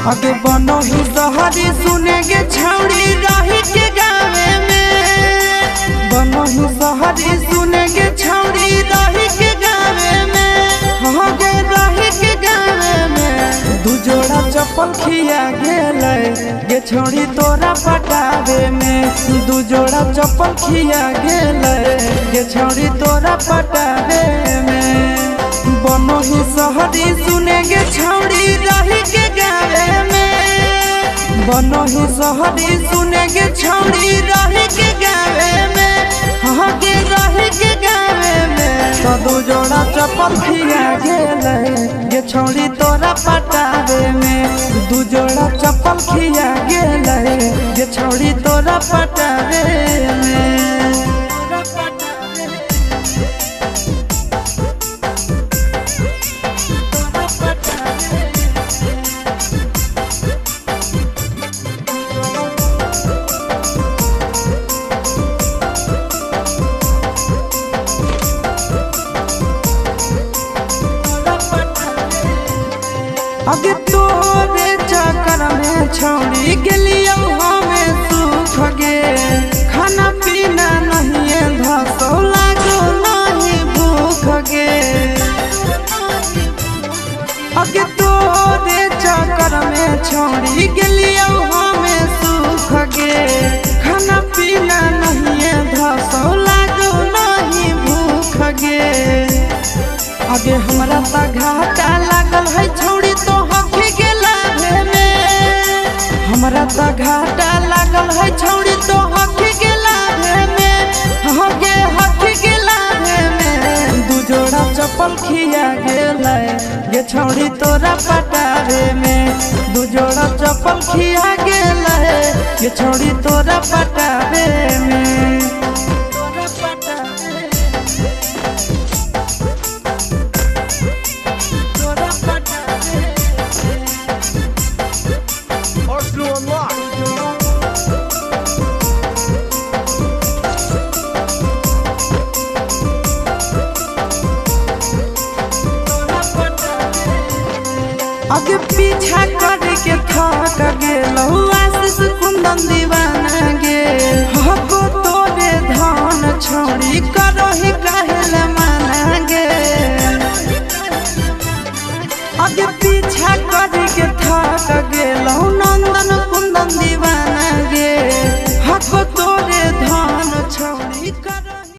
आगे बनो ही सहरी सुनेगे छौड़ी रही के गावे में, बनो ही सहरी सुनेगे छौड़ी रही के गावे में, आगे रही के गावे में। दू जोड़ा चप्पल खिया गेलै गे छौड़ी तोरा पटावे में, दू जोड़ा चप्पल खिया गेलै गे छौड़ी तोरा पटावे में। बनो ही सहरी सुनेगे छौड़ी रही के गावे में, बनो ही सहरी सुनेगे छौड़ी रही के गावे में, आगे रही के गावे में। तो दू जोड़ा चप्पल खिया गेलै गे छौड़ी तोरा पटावे में, दू जोड़ा चप्पल खिया गेलै गे छौड़ी तोरा पटावे में। आगे तोरे चक्कर में छौड़ी गेलियो हमें सुख गे, खाना पीना नहीं धसो लागो नहीं भूख गे। आगे तोरे चक्कर में छौड़ी गेलियो हमें सुख गे, खाना पीना नहीं धसो लागो नहीं भूख गे। आगे हमरा ता घाटा लागल है छौड़ी तो हखी के लाभे में, हमरा ता घाटा लागल है छौड़ी तो हखी के लाभे में, आगे हखी के लाभे में। दू जोड़ा चप्पल खिया गेलै गे छौड़ी तोरा पटावे में, दू जोड़ा चप्पल खिया गेलै गे छौड़ी तोरा पटावे में। आगे पीछा करके थक गेलौ आशीष कुंदन दीवाना गे, हको तोरे धान छौड़ी करही कहले माना गे। आगे पीछा करके थक गेलौ